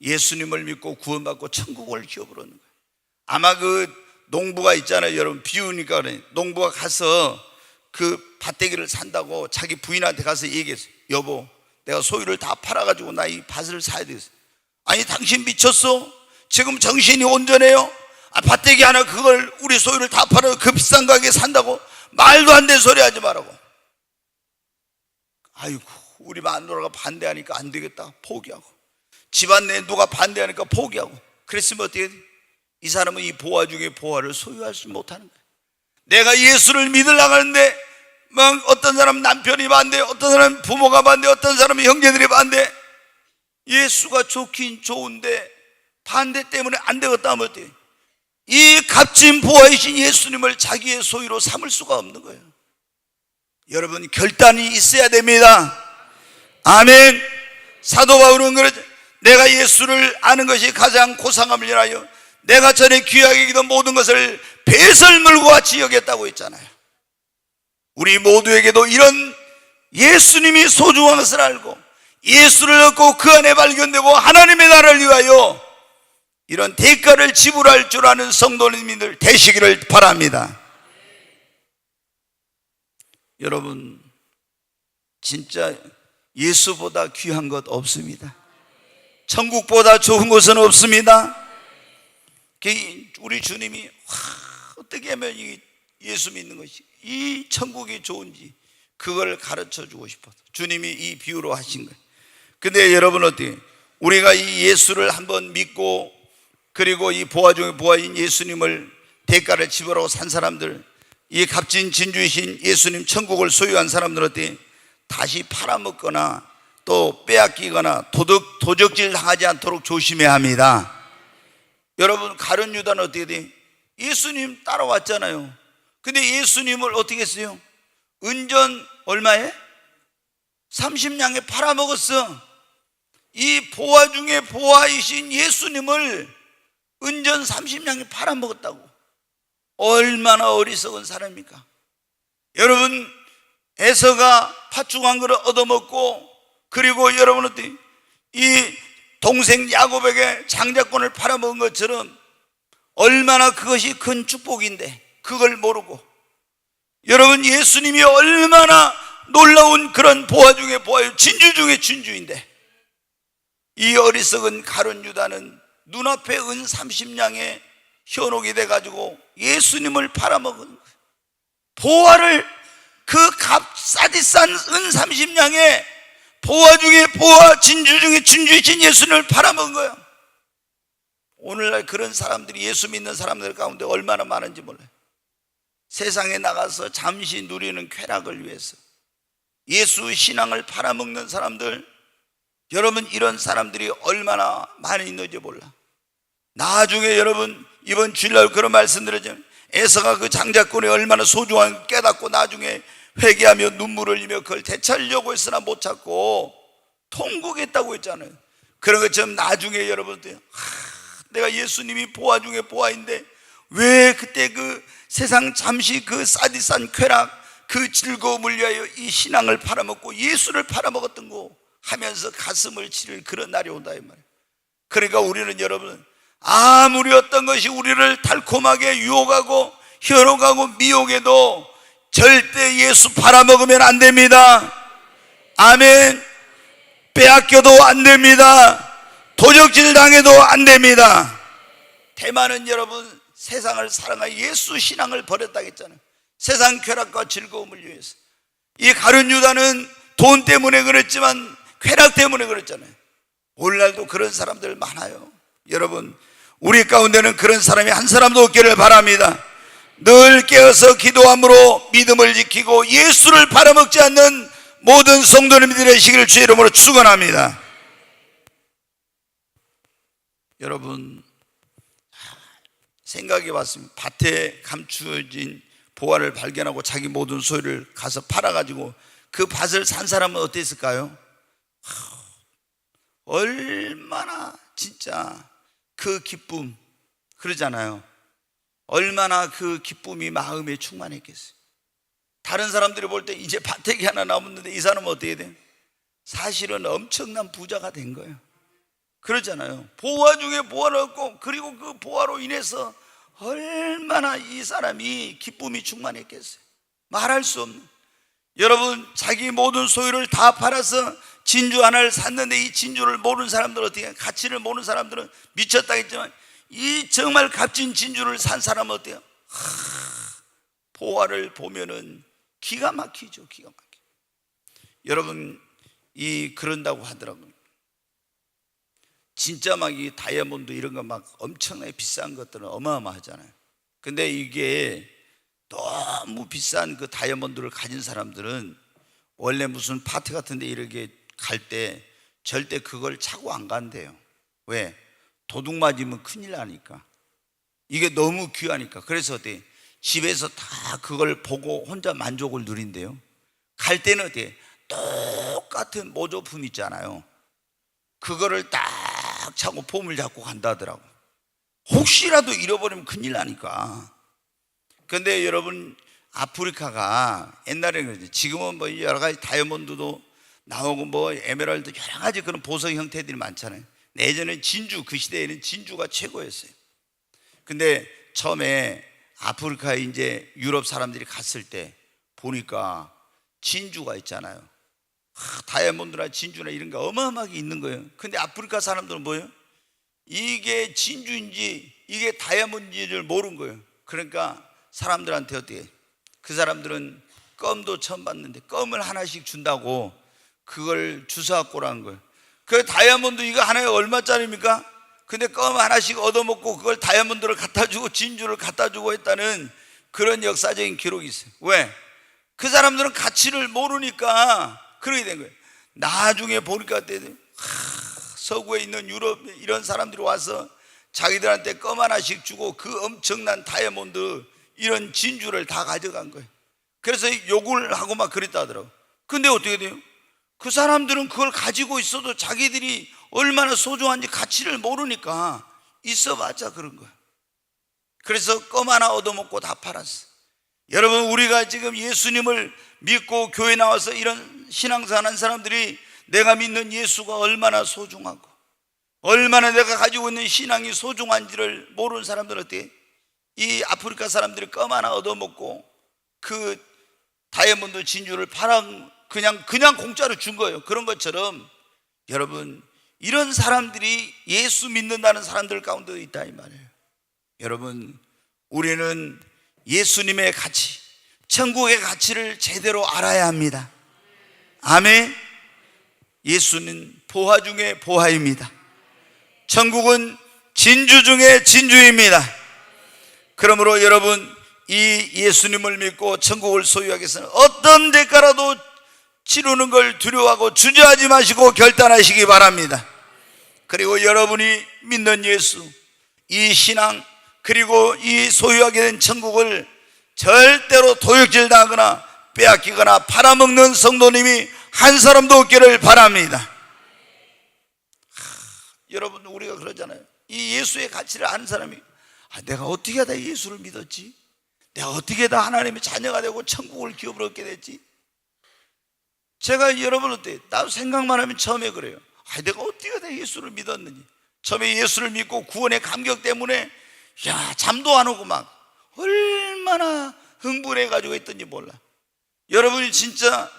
예수님을 믿고 구원받고 천국을 기업으로 얻는 거예요. 아마 그 농부가 있잖아요. 여러분, 비우니까 그래. 농부가 가서 그 밭대기를 산다고 자기 부인한테 가서 얘기했어요. 여보, 내가 소유를 다 팔아가지고 나 이 밭을 사야 되겠어. 아니, 당신 미쳤어? 지금 정신이 온전해요? 밭대기 하나 그걸 우리 소유를 다 팔아 그 비싼 가격에 산다고? 말도 안 되는 소리 하지 말라고. 아이고, 우리 마누라가 반대하니까 안 되겠다 포기하고, 집안 내에 누가 반대하니까 포기하고. 그랬으면 어떻게 돼? 이 사람은 이 보화 중에 보화를 소유할 수 못하는 거예요. 내가 예수를 믿으려고 하는데 막 어떤 사람은 남편이 반대, 어떤 사람은 부모가 반대, 어떤 사람은 형제들이 반대. 예수가 좋긴 좋은데 반대 때문에 안 되겠다 하면 어때요? 이 값진 보화이신 예수님을 자기의 소유로 삼을 수가 없는 거예요. 여러분, 결단이 있어야 됩니다. 아멘. 사도 바울은 그러죠. 내가 예수를 아는 것이 가장 고상함을 인하여 내가 전에 귀하게 여기던 모든 것을 배설물과 같이 여겼다고 했잖아요. 우리 모두에게도 이런 예수님이 소중한 것을 알고 예수를 얻고 그 안에 발견되고 하나님의 나라를 위하여 이런 대가를 지불할 줄 아는 성도님들 되시기를 바랍니다. 여러분, 진짜 예수보다 귀한 것 없습니다. 천국보다 좋은 것은 없습니다. 우리 주님이 어떻게 하면 이 예수 믿는 것이 이 천국이 좋은지 그걸 가르쳐 주고 싶어서 주님이 이 비유로 하신 거예요. 근데 여러분, 어떻게 우리가 이 예수를 한번 믿고 그리고 이 보화 중에 보화인 예수님을 대가를 지불하고 산 사람들, 이 값진 진주이신 예수님 천국을 소유한 사람들 어때? 다시 팔아먹거나 또 빼앗기거나 도적질 당하지 않도록 조심해야 합니다. 여러분, 가룟 유다는 어떻게 돼? 예수님 따라왔잖아요. 근데 예수님을 어떻게 했어요? 은전 얼마에? 30냥에 팔아먹었어. 이 보화 중에 보화이신 예수님을 은전 30냥에 팔아먹었다고. 얼마나 어리석은 사람입니까? 여러분, 에서가 팥죽한 그릇 얻어먹고, 그리고 여러분 어때? 이 동생 야곱에게 장자권을 팔아먹은 것처럼 얼마나 그것이 큰 축복인데 그걸 모르고, 여러분, 예수님이 얼마나 놀라운 그런 보화 중에 보화요, 진주 중에 진주인데 이 어리석은 가룟 유다는 눈앞에 은 30냥에 현혹이 돼가지고 예수님을 팔아먹은 거예요. 보화를, 그 값싸디 싼 은 30냥에 보화 중에 보화, 진주 중에 진주이신 예수님을 팔아먹은 거예요. 오늘날 그런 사람들이, 예수 믿는 사람들 가운데 얼마나 많은지 몰라요. 세상에 나가서 잠시 누리는 쾌락을 위해서 예수 신앙을 팔아먹는 사람들, 여러분, 이런 사람들이 얼마나 많이 있는지 몰라. 나중에 여러분, 이번 주일날 그런 말씀드렸잖아요. 에서가 그 장자권이 얼마나 소중한 깨닫고 나중에 회개하며 눈물을 흘리며 그걸 되찾으려고 했으나 못 찾고 통곡했다고 했잖아요. 그런 것처럼 나중에 여러분들, 내가 예수님이 보화 중에 보화인데 왜 그때 그 세상 잠시 그 싸디싼 쾌락, 그 즐거움을 위하여 이 신앙을 팔아먹고 예수를 팔아먹었던 거 하면서 가슴을 치를 그런 날이 온다 이 말이에요. 그러니까 우리는 여러분, 아무리 어떤 것이 우리를 달콤하게 유혹하고 현혹하고 미혹해도 절대 예수 팔아먹으면 안 됩니다. 아멘. 빼앗겨도 안 됩니다. 도적질 당해도 안 됩니다. 대만은 여러분, 세상을 사랑하여 예수 신앙을 버렸다고 했잖아요. 세상 쾌락과 즐거움을 위해서. 이 가룟 유다는 돈 때문에 그랬지만 쾌락 때문에 그랬잖아요. 오늘날도 그런 사람들 많아요. 여러분, 우리 가운데는 그런 사람이 한 사람도 없기를 바랍니다. 늘 깨어서 기도함으로 믿음을 지키고 예수를 팔아먹지 않는 모든 성도님들이 되시기를 주의 이름으로 축원합니다. 여러분, 생각해 봤습니다. 밭에 감추어진 보화를 발견하고 자기 모든 소유를 가서 팔아가지고 그 밭을 산 사람은 어땠을까요? 얼마나 진짜 그 기쁨, 그러잖아요. 얼마나 그 기쁨이 마음에 충만했겠어요. 다른 사람들이 볼 때 이제 밭에기 하나 남았는데 이 사람은 어떻게 돼? 사실은 엄청난 부자가 된 거예요. 그러잖아요. 보화 중에 보화를 얻고, 그리고 그 보화로 인해서 얼마나 이 사람이 기쁨이 충만했겠어요. 말할 수 없는. 여러분, 자기 모든 소유를 다 팔아서 진주 하나를 샀는데 이 진주를 모르는 사람들은 어떻게 해요? 가치를 모르는 사람들은 미쳤다 했지만 이 정말 값진 진주를 산 사람은 어때요? 보화를 보면은 기가 막히죠. 기가 막혀. 여러분, 그런다고 하더라고요. 진짜 막 이 다이아몬드 이런 거 막 엄청나게 비싼 것들은 어마어마하잖아요. 근데 이게 너무 비싼 그 다이아몬드를 가진 사람들은 원래 무슨 파티 같은 데 이렇게 갈 때 절대 그걸 차고 안 간대요. 왜? 도둑 맞으면 큰일 나니까. 이게 너무 귀하니까. 그래서 어때? 집에서 다 그걸 보고 혼자 만족을 누린대요. 갈 때는 어때? 똑같은 모조품 있잖아요. 그거를 딱 차고 폼을 잡고 간다더라고. 혹시라도 잃어버리면 큰일 나니까. 근데 여러분, 아프리카가 옛날에는 그러지, 지금은 뭐 여러 가지 다이아몬드도 나오고 뭐 에메랄드 여러 가지 그런 보석 형태들이 많잖아요. 예전에 진주, 그 시대에는 진주가 최고였어요. 근데 처음에 아프리카에 이제 유럽 사람들이 갔을 때 보니까 진주가 있잖아요. 다이아몬드나 진주나 이런 거 어마어마하게 있는 거예요. 근데 아프리카 사람들은 뭐예요? 이게 진주인지 이게 다이아몬드인지를 모르는 거예요. 그러니까 사람들한테 어떻게, 그 사람들은 껌도 처음 봤는데 껌을 하나씩 준다고 그걸 주워갖고 오라는 거예요. 그 다이아몬드 이거 하나에 얼마짜리입니까? 근데 껌 하나씩 얻어먹고 그걸 다이아몬드를 갖다주고 진주를 갖다주고 했다는 그런 역사적인 기록이 있어요. 왜? 그 사람들은 가치를 모르니까 그러게 된 거예요. 나중에 보니까 서구에 있는 유럽 이런 사람들이 와서 자기들한테 껌 하나씩 주고 그 엄청난 다이아몬드 이런 진주를 다 가져간 거예요. 그래서 욕을 하고 막 그랬다 하더라고요. 근데 어떻게 돼요? 그 사람들은 그걸 가지고 있어도 자기들이 얼마나 소중한지 가치를 모르니까 있어봤자 그런 거예요. 그래서 껌 하나 얻어먹고 다 팔았어. 여러분, 우리가 지금 예수님을 믿고 교회 나와서 이런 신앙생활하는 사람들이 내가 믿는 예수가 얼마나 소중하고 얼마나 내가 가지고 있는 신앙이 소중한지를 모르는 사람들은 어때? 이 아프리카 사람들이 껌 하나 얻어먹고 그 다이아몬드 진주를 그냥 공짜로 준 거예요. 그런 것처럼 여러분, 이런 사람들이 예수 믿는다는 사람들 가운데 있다 이 말이에요. 여러분, 우리는 예수님의 가치, 천국의 가치를 제대로 알아야 합니다. 아멘. 예수는 보화 중에 보화입니다. 천국은 진주 중에 진주입니다. 그러므로 여러분, 이 예수님을 믿고 천국을 소유하기 위해서는 어떤 대가라도 치르는 걸 두려워하고 주저하지 마시고 결단하시기 바랍니다. 그리고 여러분이 믿는 예수, 이 신앙, 그리고 이 소유하게 된 천국을 절대로 도둑질 당하거나 빼앗기거나 팔아먹는 성도님이 한 사람도 없기를 바랍니다. 여러분, 우리가 그러잖아요. 이 예수의 가치를 아는 사람이 내가 어떻게 하다 예수를 믿었지? 내가 어떻게 하다 하나님의 자녀가 되고 천국을 기업으로 얻게 됐지? 제가 여러분 어때요? 나도 생각만 하면 처음에 그래요. 내가 어떻게 하다 예수를 믿었는지. 처음에 예수를 믿고 구원의 감격 때문에 잠도 안 오고 막 얼마나 흥분해가지고 했던지 몰라. 여러분이 진짜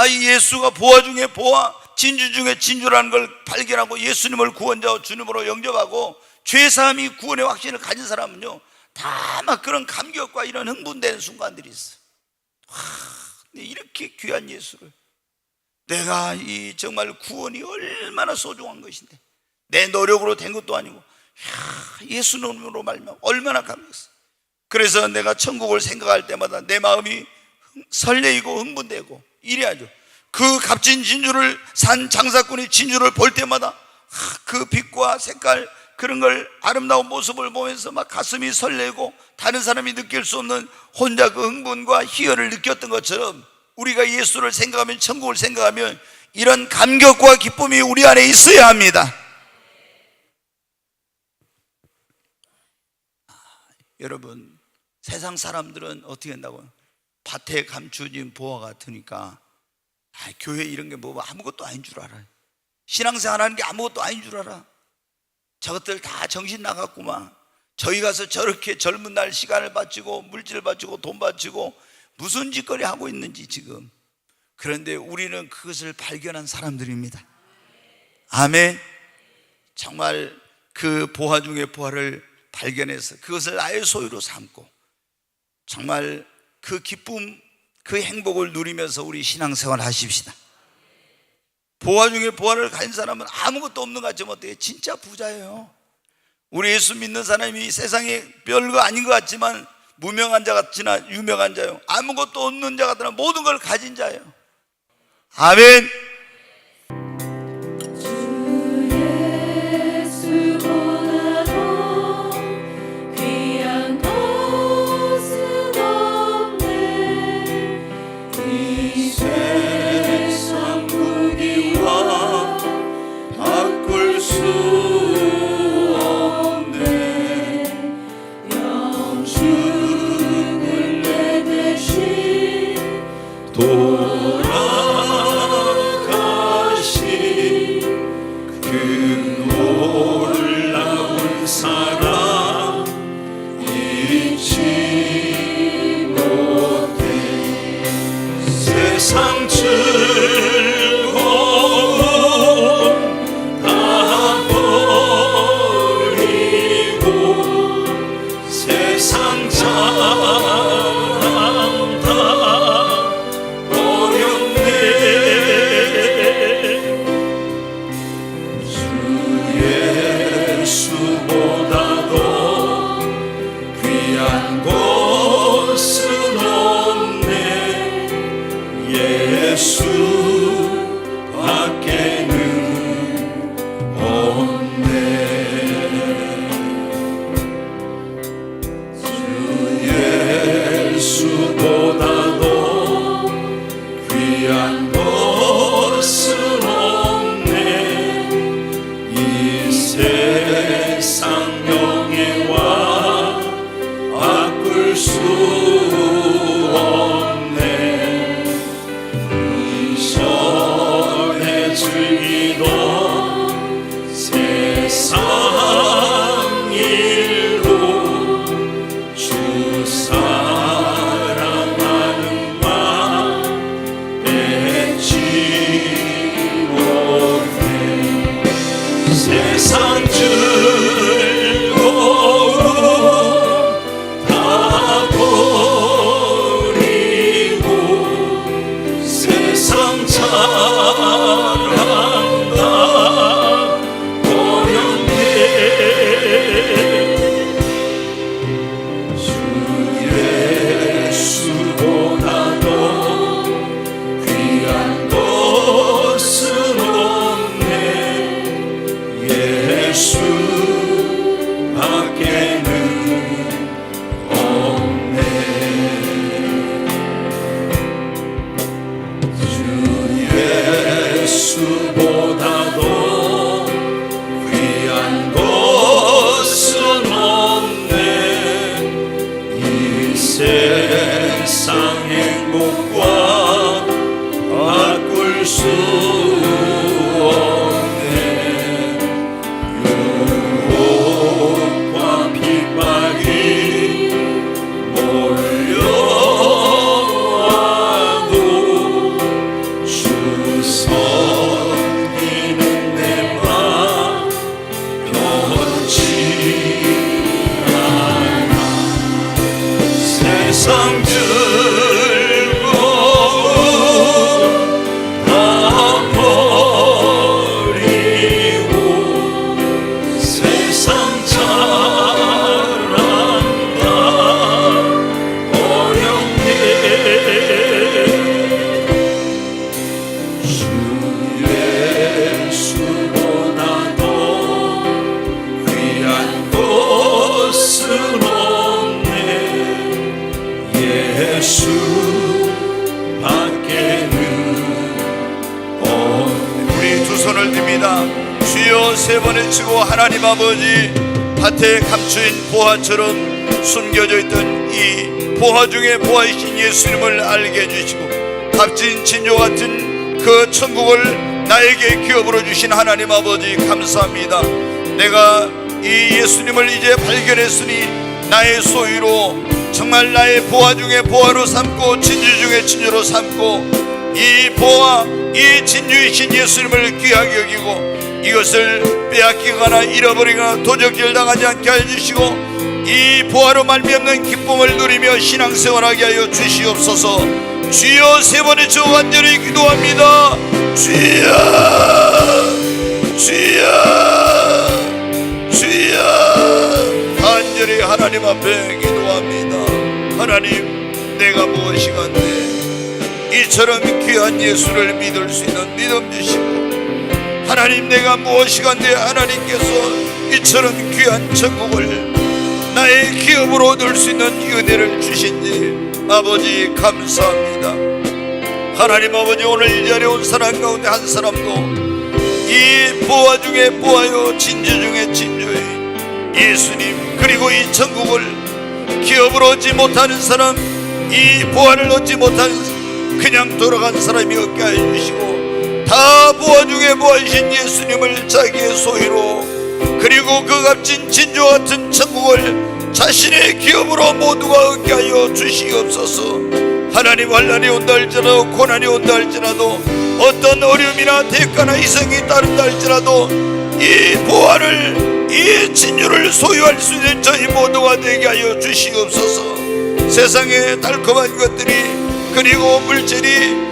이 예수가 보화 중에 보화, 진주 중에 진주라는 걸 발견하고 예수님을 구원자와 주님으로 영접하고 죄사함이 구원의 확신을 가진 사람은요, 다 막 그런 감격과 이런 흥분되는 순간들이 있어. 이렇게 귀한 예수를 내가 이 정말 구원이 얼마나 소중한 것인데 내 노력으로 된 것도 아니고 예수님으로 말미암아 얼마나 감격했어. 그래서 내가 천국을 생각할 때마다 내 마음이 설레이고 흥분되고 이래야죠. 그 값진 진주를 산 장사꾼이 진주를 볼 때마다 그 빛과 색깔, 그런 걸 아름다운 모습을 보면서 막 가슴이 설레고 다른 사람이 느낄 수 없는 혼자 그 흥분과 희열을 느꼈던 것처럼 우리가 예수를 생각하면, 천국을 생각하면 이런 감격과 기쁨이 우리 안에 있어야 합니다. 여러분, 세상 사람들은 어떻게 한다고요? 밭에 감추어진 보화 같으니까 교회 이런 게 뭐 아무것도 아닌 줄 알아요. 신앙생활 하는 게 아무것도 아닌 줄 알아. 저것들 다 정신 나갔구만. 저희 가서 저렇게 젊은 날 시간을 바치고 물질을 바치고 돈 바치고 무슨 짓거리 하고 있는지 지금. 그런데 우리는 그것을 발견한 사람들입니다. 아멘. 정말 그 보화 중에 보화를 발견해서 그것을 나의 소유로 삼고 정말 그 기쁨, 그 행복을 누리면서 우리 신앙생활 하십시다. 보화 중에 보화를 가진 사람은 아무것도 없는 것 같지만 어때요? 진짜 부자예요. 우리 예수 믿는 사람이 세상에 별거 아닌 것 같지만 무명한 자 같지나 유명한 자요, 아무것도 없는 자 같으나 모든 걸 가진 자예요. 아멘. 하나님 아버지, 밭에 감추인 보화처럼 숨겨져 있던 이 보화 중에 보화이신 예수님을 알게 해주시고 값진 진주 같은 그 천국을 나에게 기업으로 주신 하나님 아버지 감사합니다. 내가 이 예수님을 이제 발견했으니 나의 소유로 정말 나의 보화 중에 보화로 삼고 진주 중에 진주로 삼고 이 보화, 이 진주이신 예수님을 귀하게 여기고 이것을 빼앗기거나 잃어버리거나 도적질 당하지 않게 해주시고 이 보화로 말미암는 기쁨을 누리며 신앙생활하게 하여 주시옵소서. 주여, 세 번의 주 간절히 기도합니다. 주여, 주여, 주여. 간절히 하나님 앞에 기도합니다. 하나님, 내가 무엇이간데 이처럼 귀한 예수를 믿을 수 있는 믿음 주시고, 하나님, 내가 무엇이간데 하나님께서 이처럼 귀한 천국을 나의 기업으로 얻을 수 있는 은혜를 주신지 아버지 감사합니다. 하나님 아버지, 오늘 이 자리에 온 사람 가운데 한 사람도 이 보화 중에 보화요 진주 중에 진주의 예수님 그리고 이 천국을 기업으로 얻지 못하는 사람, 이 보화를 얻지 못하는 그냥 돌아간 사람이 없게 해주시고 다 보화 중에 보화이신 예수님을 자기의 소유로 그리고 그 값진 진주 같은 천국을 자신의 기업으로 모두가 얻게 하여 주시옵소서. 하나님, 환난이 온다 할지라도 고난이 온다 할지라도 어떤 어려움이나 대가나 이성이 따른다 할지라도 이 보화를, 이 진주를 소유할 수 있는 저희 모두가 되게 하여 주시옵소서. 세상의 달콤한 것들이 그리고 물질이,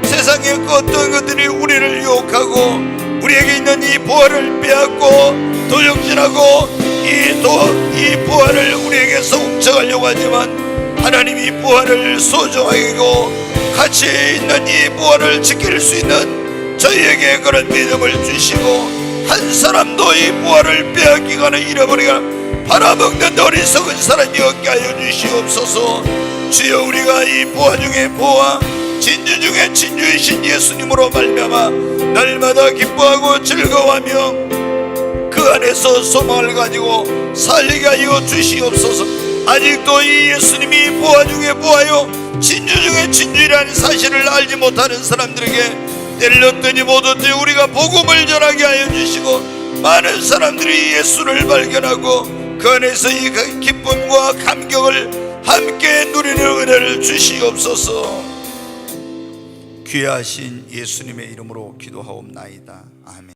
세상의 어떤 것들이 우리를 유혹하고 우리에게 있는 이 보화를 빼앗고 도적질하고 이 보화를 우리에게서 훔쳐가려고 하지만 하나님, 이 보화를 소중하고 가치 있는 이 보화를 지킬 수 있는 저희에게 그런 믿음을 주시고 한 사람도 이 보화를 빼앗기거나 잃어버리거나 팔아먹는 어리석은 사람이 없게 하여 주시옵소서. 주여, 우리가 이 보화 중에 보화, 진주 중에 진주이신 예수님으로 말미암아 날마다 기뻐하고 즐거워하며 그 안에서 소망을 가지고 살게 하여 주시옵소서. 아직도 이 예수님이 보화 중에 보화요 진주 중에 진주라는 사실을 알지 못하는 사람들에게 때렸더니 못 얻더니 우리가 복음을 전하게 하여 주시고 많은 사람들이 예수를 발견하고 그 안에서 이 기쁨과 감격을 함께 누리는 은혜를 주시옵소서. 귀하신 예수님의 이름으로 기도하옵나이다. 아멘.